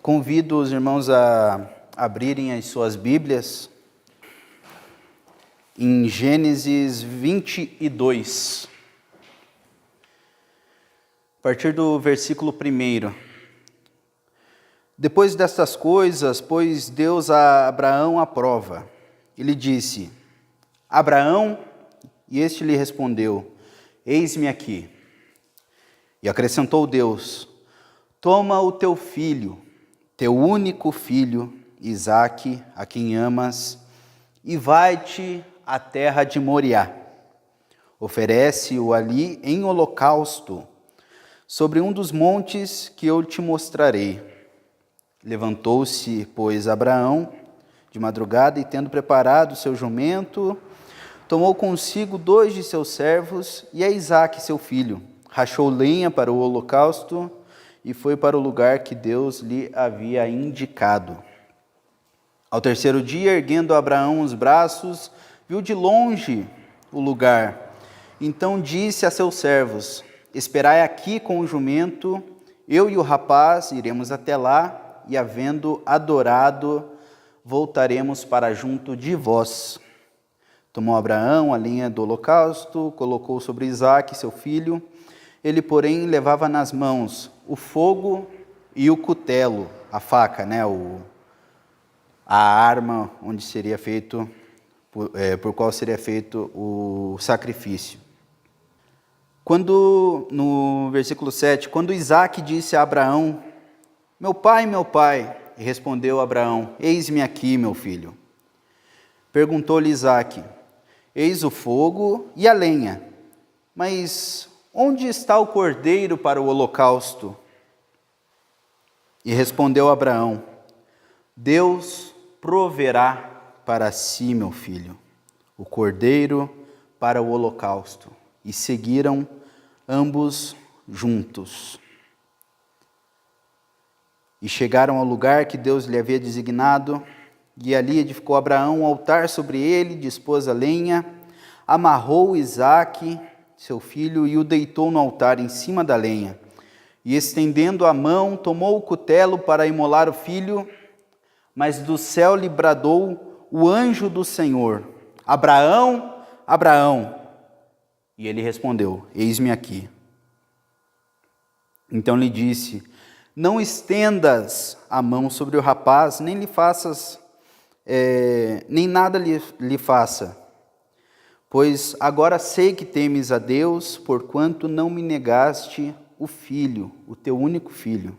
Convido os irmãos a abrirem as suas Bíblias em Gênesis 22, a partir do versículo 1. Depois destas coisas, pôs Deus a Abraão à prova. Ele disse: Abraão, e este lhe respondeu: Eis-me aqui. E acrescentou Deus: Toma o teu filho, teu único filho, Isaque, a quem amas, e vai-te à terra de Moriá. Oferece-o ali em holocausto, sobre um dos montes que eu te mostrarei. Levantou-se, pois, Abraão, de madrugada, e tendo preparado seu jumento, tomou consigo 2 de seus servos e a Isaque, seu filho. Rachou lenha para o holocausto e foi para o lugar que Deus lhe havia indicado. Ao terceiro dia, erguendo Abraão os braços, viu de longe o lugar. Então disse a seus servos: Esperai aqui com o jumento, eu e o rapaz iremos até lá, e havendo adorado, voltaremos para junto de vós. Tomou Abraão a lenha do holocausto, colocou sobre Isaque, seu filho. Ele, porém, levava nas mãos o fogo e o cutelo, a faca, a arma onde seria feito, por qual seria feito o sacrifício. No versículo 7, quando Isaque disse a Abraão: meu pai, e respondeu Abraão: Eis-me aqui, meu filho. Perguntou-lhe Isaque: Eis o fogo e a lenha, mas onde está o cordeiro para o holocausto? E respondeu Abraão: Deus proverá para si, meu filho, o cordeiro para o holocausto. E seguiram ambos juntos. E chegaram ao lugar que Deus lhe havia designado, e ali edificou Abraão um altar sobre ele, dispôs a lenha, amarrou Isaque, seu filho, e o deitou no altar em cima da lenha. E estendendo a mão, tomou o cutelo para imolar o filho, mas do céu lhe bradou o anjo do Senhor: Abraão, Abraão. E ele respondeu: Eis-me aqui. Então lhe disse: Não estendas a mão sobre o rapaz, nem lhe faças, nem nada lhe faça. Pois agora sei que temes a Deus, porquanto não me negaste o filho, o teu único filho.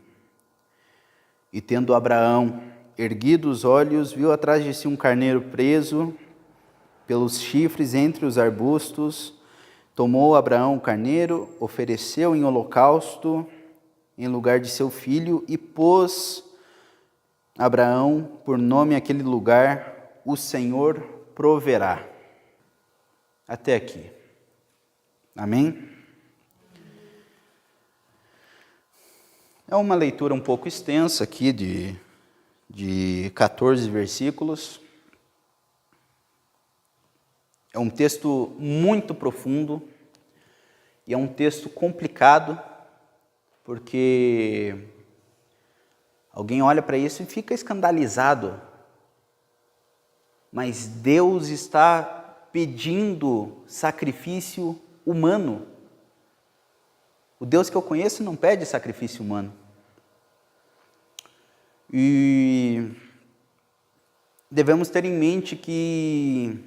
E tendo Abraão erguido os olhos, viu atrás de si um carneiro preso pelos chifres entre os arbustos. Tomou Abraão o carneiro, ofereceu em holocausto em lugar de seu filho, e pôs Abraão por nome àquele lugar: o Senhor proverá. Até aqui. Amém? É uma leitura um pouco extensa aqui, de 14 versículos. É um texto muito profundo e é um texto complicado, porque alguém olha para isso e fica escandalizado. Mas Deus está pedindo sacrifício humano. O Deus que eu conheço não pede sacrifício humano. E devemos ter em mente que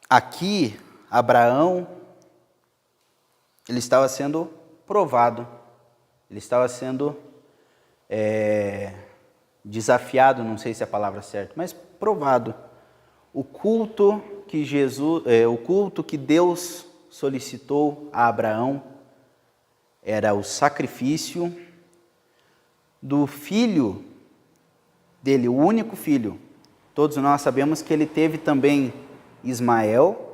aqui Abraão, ele estava sendo provado, ele estava sendo desafiado, não sei se é a palavra certa, mas provado. O culto que Deus solicitou a Abraão era o sacrifício do filho dele, o único filho. Todos nós sabemos que ele teve também Ismael,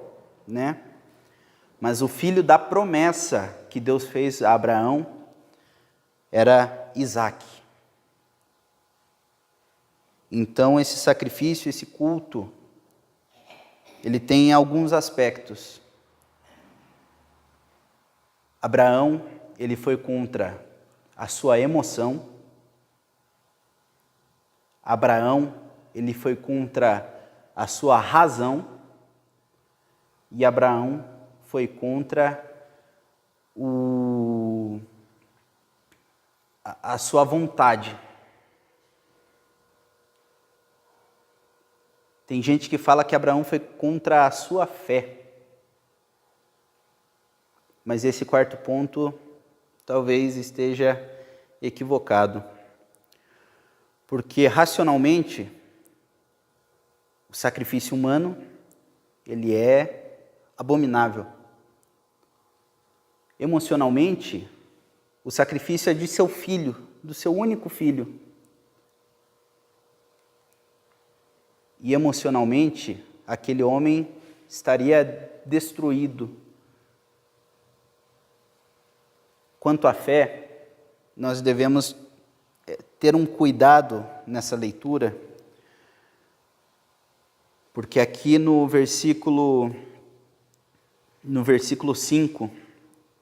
Mas o filho da promessa que Deus fez a Abraão era Isaque. Então, esse sacrifício, esse culto, ele tem alguns aspectos. Abraão, ele foi contra a sua emoção. Abraão, ele foi contra a sua razão. E Abraão foi contra a sua vontade. Tem gente que fala que Abraão foi contra a sua fé. Mas esse quarto ponto talvez esteja equivocado. Porque racionalmente, o sacrifício humano, ele é abominável. Emocionalmente, o sacrifício é de seu filho, do seu único filho. E emocionalmente, aquele homem estaria destruído. Quanto à fé, nós devemos ter um cuidado nessa leitura, porque aqui no versículo 5,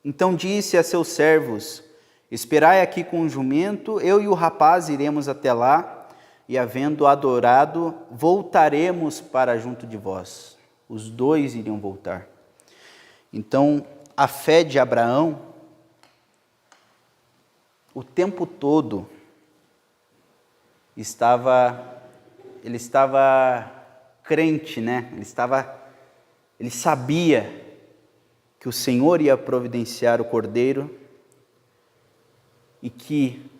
então disse a seus servos: esperai aqui com o jumento, eu e o rapaz iremos até lá, e havendo adorado, voltaremos para junto de vós. Os dois iriam voltar. Então, a fé de Abraão, o tempo todo, ele estava crente, né? Ele sabia que o Senhor ia providenciar o cordeiro e que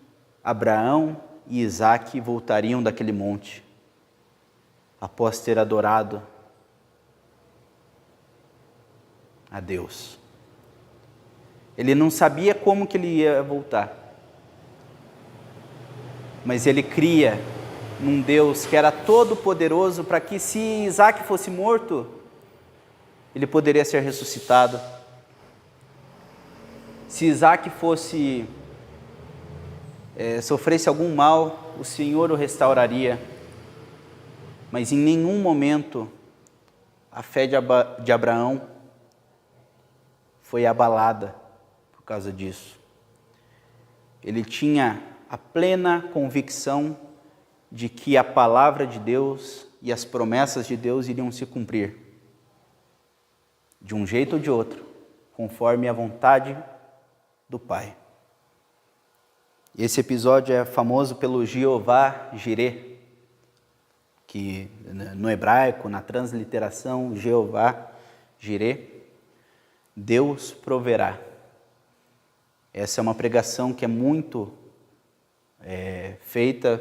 Abraão e Isaque voltariam daquele monte após ter adorado a Deus. Ele não sabia como que ele ia voltar, mas ele cria num Deus que era todo poderoso para que, se Isaque fosse morto, ele poderia ser ressuscitado. Se Isaque sofresse algum mal, o Senhor o restauraria. Mas em nenhum momento a fé de Abraão foi abalada por causa disso. Ele tinha a plena convicção de que a palavra de Deus e as promessas de Deus iriam se cumprir, de um jeito ou de outro, conforme a vontade do Pai. Esse episódio é famoso pelo Jeová Jireh, que no hebraico, na transliteração, Jeová Jireh, Deus proverá. Essa é uma pregação que é muito feita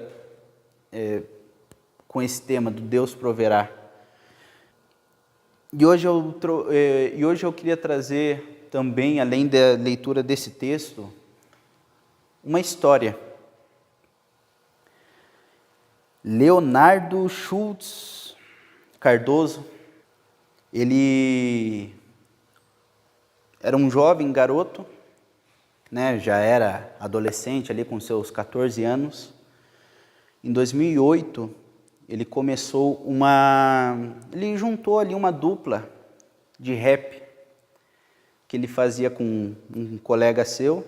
com esse tema do Deus proverá. E hoje eu queria trazer também, além da leitura desse texto, uma história. Leonardo Schultz Cardoso, ele era um jovem garoto, né, já era adolescente ali com seus 14 anos. Em 2008, ele juntou ali uma dupla de rap que ele fazia com um colega seu,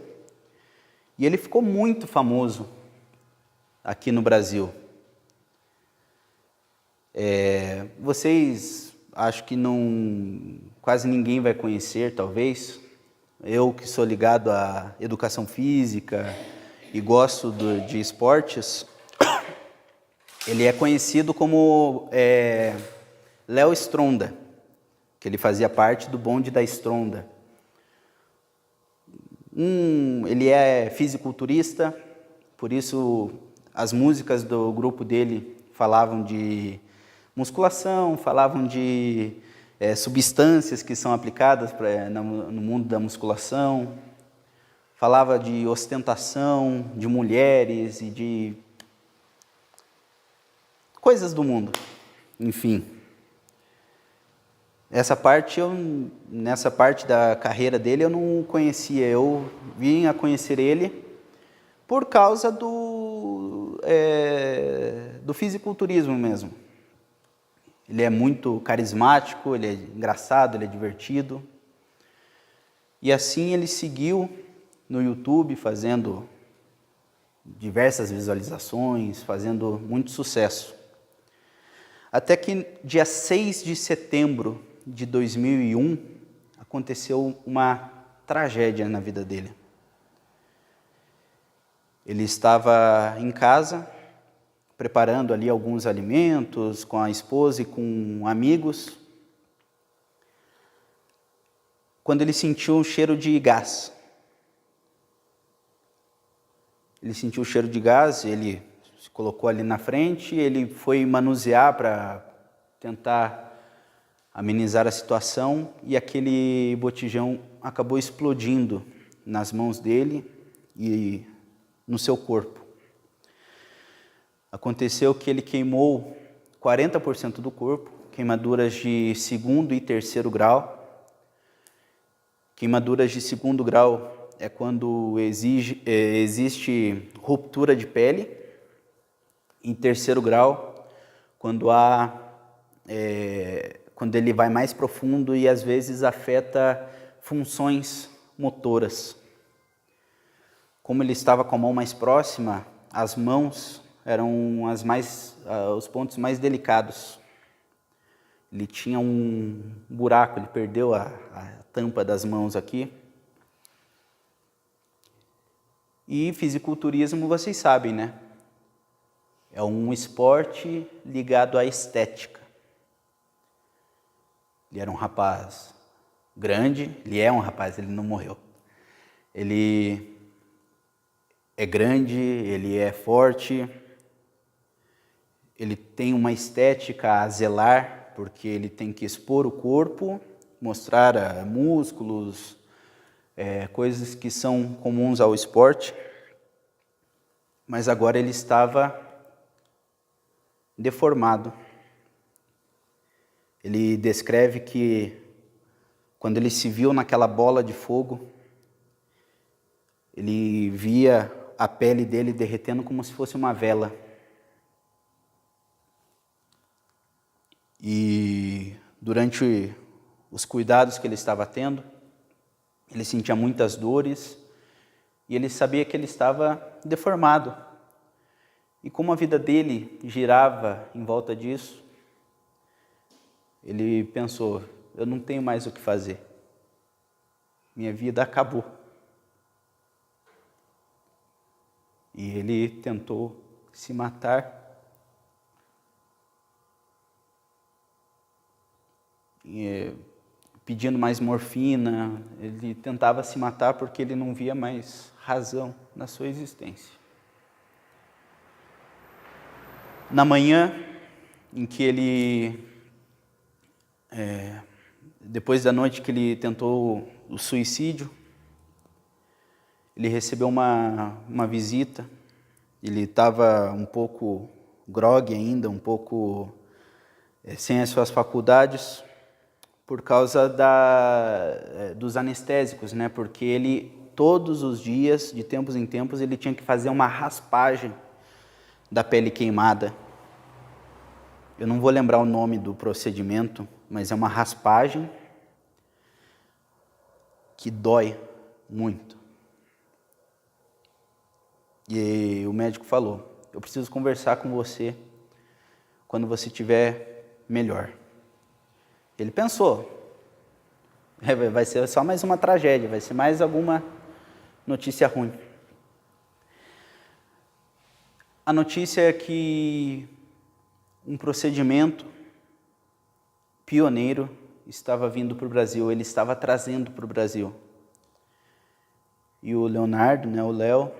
e ele ficou muito famoso aqui no Brasil. Vocês, acho que quase ninguém vai conhecer, talvez. Eu que sou ligado à educação física e gosto de esportes, ele é conhecido como Léo Stronda, que ele fazia parte do bonde da Stronda. Ele é fisiculturista, por isso as músicas do grupo dele falavam de musculação, falavam de substâncias que são aplicadas no mundo da musculação, falava de ostentação, de mulheres e de coisas do mundo, enfim. Nessa parte da carreira dele eu não conhecia, eu vim a conhecer ele por causa do fisiculturismo mesmo. Ele é muito carismático, ele é engraçado, ele é divertido. E assim ele seguiu no YouTube fazendo diversas visualizações, fazendo muito sucesso. Até que dia 6 de setembro de 2001, aconteceu uma tragédia na vida dele. Ele estava em casa, preparando ali alguns alimentos com a esposa e com amigos, quando ele sentiu um cheiro de gás. Ele sentiu o cheiro de gás, ele se colocou ali na frente, ele foi manusear para tentar amenizar a situação e aquele botijão acabou explodindo nas mãos dele e no seu corpo. Aconteceu que ele queimou 40% do corpo, queimaduras de 2º e 3º grau. Queimaduras de 2º grau é quando existe ruptura de pele. Em 3º grau, quando ele vai mais profundo e às vezes afeta funções motoras. Como ele estava com a mão mais próxima, as mãos eram os pontos mais delicados. Ele tinha um buraco, ele perdeu a tampa das mãos aqui. E fisiculturismo, vocês sabem, né? É um esporte ligado à estética. Ele era um rapaz grande, ele é um rapaz, ele não morreu. Ele é grande, ele é forte, ele tem uma estética a zelar, porque ele tem que expor o corpo, mostrar músculos, coisas que são comuns ao esporte, mas agora ele estava deformado. Ele descreve que quando ele se viu naquela bola de fogo, ele via a pele dele derretendo como se fosse uma vela. E durante os cuidados que ele estava tendo, ele sentia muitas dores e ele sabia que ele estava deformado. E como a vida dele girava em volta disso, ele pensou, eu não tenho mais o que fazer. Minha vida acabou. E ele tentou se matar. Pedindo mais morfina, ele tentava se matar porque ele não via mais razão na sua existência. Na manhã em que ele, depois da noite que ele tentou o suicídio, ele recebeu uma visita. Ele estava um pouco grogue ainda, um pouco sem as suas faculdades, por causa dos anestésicos, né? Porque ele, todos os dias, de tempos em tempos, ele tinha que fazer uma raspagem da pele queimada. Eu não vou lembrar o nome do procedimento, mas é uma raspagem que dói muito. E o médico falou, eu preciso conversar com você quando você estiver melhor. Ele pensou, vai ser só mais uma tragédia, vai ser mais alguma notícia ruim. A notícia é que um procedimento pioneiro estava vindo para o Brasil, ele estava trazendo para o Brasil. E o Leonardo, né, o Léo,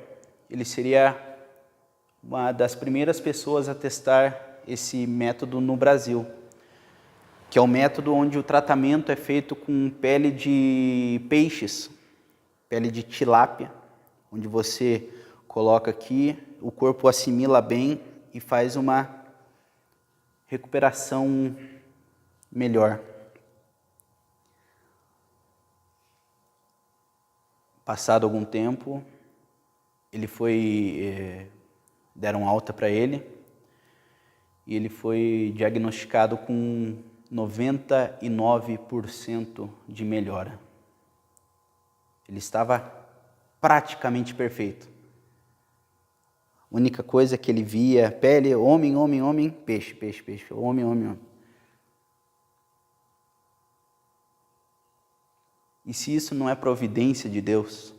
ele seria uma das primeiras pessoas a testar esse método no Brasil, que é o método onde o tratamento é feito com pele de peixes, pele de tilápia, onde você coloca aqui, o corpo assimila bem e faz uma recuperação melhor. Passado algum tempo, ele deram alta para ele e ele foi diagnosticado com 99% de melhora. Ele estava praticamente perfeito. única coisa que ele via, pele, homem, homem, homem, peixe, peixe, peixe, homem, homem, homem. E se isso não é providência de Deus,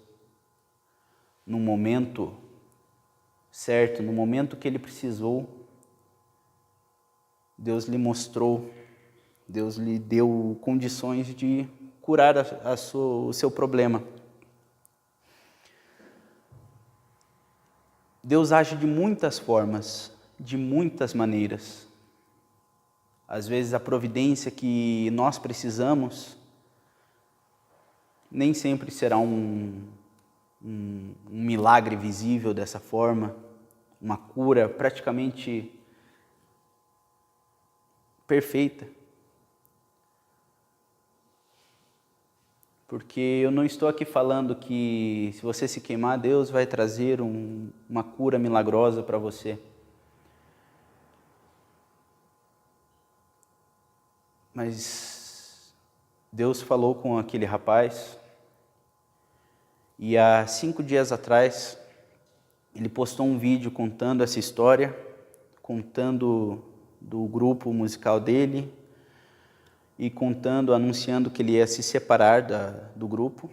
no momento certo, no momento que ele precisou, Deus lhe mostrou, Deus lhe deu condições de curar o seu problema. Deus age de muitas formas, de muitas maneiras. Às vezes a providência que nós precisamos nem sempre será um milagre visível dessa forma, uma cura praticamente perfeita. Porque eu não estou aqui falando que se você se queimar, Deus vai trazer uma cura milagrosa para você. Mas Deus falou com aquele rapaz e há 5 dias atrás ele postou um vídeo contando essa história, contando do grupo musical dele, e contando, anunciando que ele ia se separar do grupo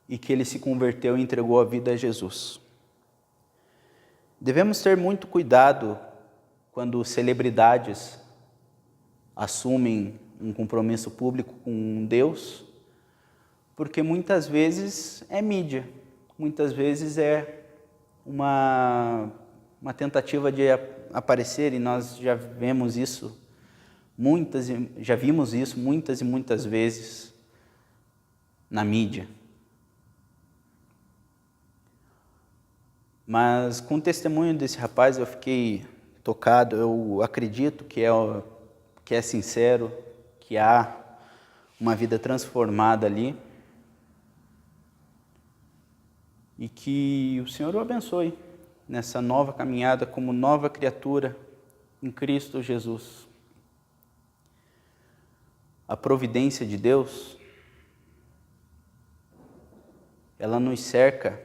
e que ele se converteu e entregou a vida a Jesus. Devemos ter muito cuidado quando celebridades assumem um compromisso público com Deus, porque muitas vezes é mídia, muitas vezes é uma tentativa de aparecer, e nós já vemos isso já vimos isso muitas e muitas vezes na mídia. Mas com o testemunho desse rapaz eu fiquei tocado. Eu acredito que é sincero, que há uma vida transformada ali e que o Senhor o abençoe nessa nova caminhada como nova criatura em Cristo Jesus. A providência de Deus, ela nos cerca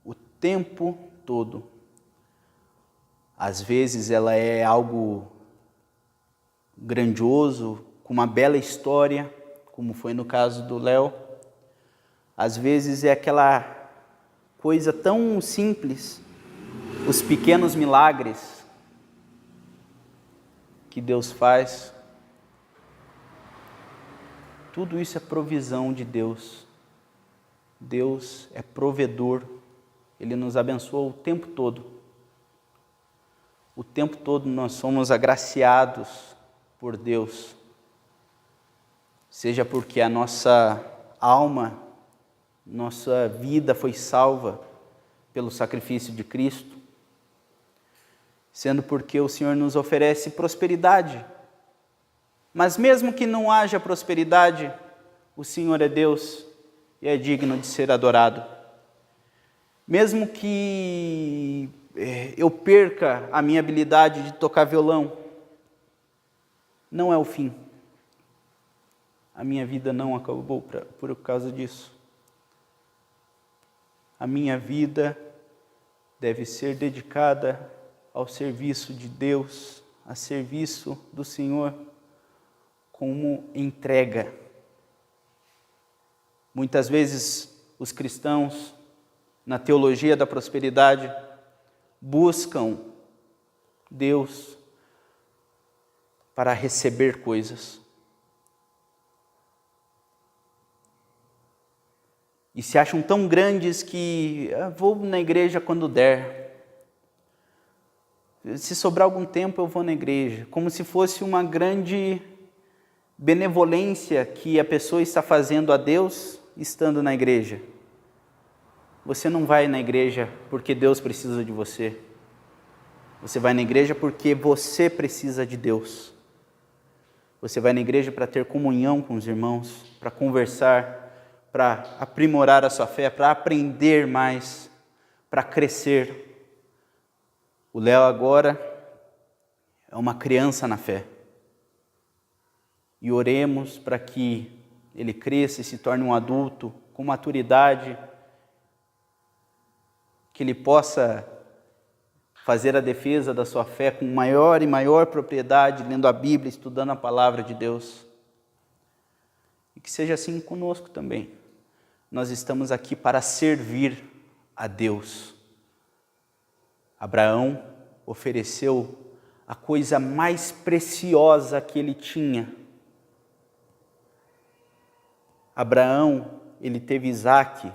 o tempo todo. Às vezes ela é algo grandioso, com uma bela história, como foi no caso do Léo. Às vezes é aquela coisa tão simples, os pequenos milagres que Deus faz. Tudo isso é provisão de Deus. Deus é provedor. Ele nos abençoa o tempo todo. O tempo todo nós somos agraciados por Deus. Seja porque a nossa alma, nossa vida foi salva pelo sacrifício de Cristo, sendo porque o Senhor nos oferece prosperidade. Mas mesmo que não haja prosperidade, o Senhor é Deus e é digno de ser adorado. Mesmo que eu perca a minha habilidade de tocar violão, não é o fim. A minha vida não acabou por causa disso. A minha vida deve ser dedicada ao serviço de Deus, a serviço do Senhor, como entrega. Muitas vezes os cristãos, na teologia da prosperidade, buscam Deus para receber coisas. E se acham tão grandes que vou na igreja quando der. Se sobrar algum tempo eu vou na igreja. Como se fosse uma grande benevolência que a pessoa está fazendo a Deus estando na igreja. Você não vai na igreja porque Deus precisa de você. Você vai na igreja porque você precisa de Deus. Você vai na igreja para ter comunhão com os irmãos, para conversar, para aprimorar a sua fé, para aprender mais, para crescer. O Léo agora é uma criança na fé. E oremos para que ele cresça e se torne um adulto com maturidade, que ele possa fazer a defesa da sua fé com maior e maior propriedade, lendo a Bíblia, estudando a palavra de Deus. E que seja assim conosco também. Nós estamos aqui para servir a Deus. Abraão ofereceu a coisa mais preciosa que ele tinha. Abraão, ele teve Isaque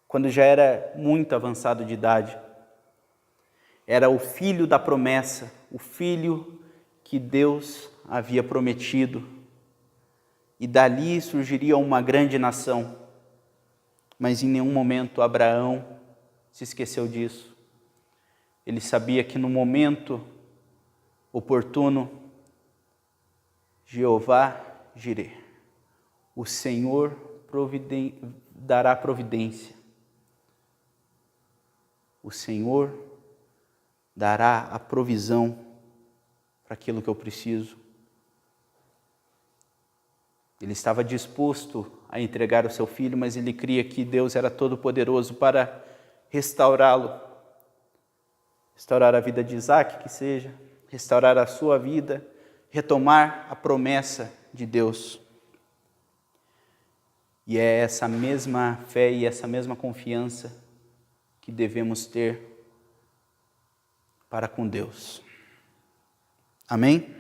quando já era muito avançado de idade. Era o filho da promessa, o filho que Deus havia prometido. E dali surgiria uma grande nação. Mas em nenhum momento Abraão se esqueceu disso. Ele sabia que no momento oportuno, Jeová Jireh, o Senhor dará providência. O Senhor dará a provisão para aquilo que eu preciso. Ele estava disposto a entregar o seu filho, mas ele cria que Deus era todo-poderoso para restaurá-lo. Restaurar a vida de Isaque, que seja, restaurar a sua vida, retomar a promessa de Deus. E é essa mesma fé e essa mesma confiança que devemos ter para com Deus. Amém?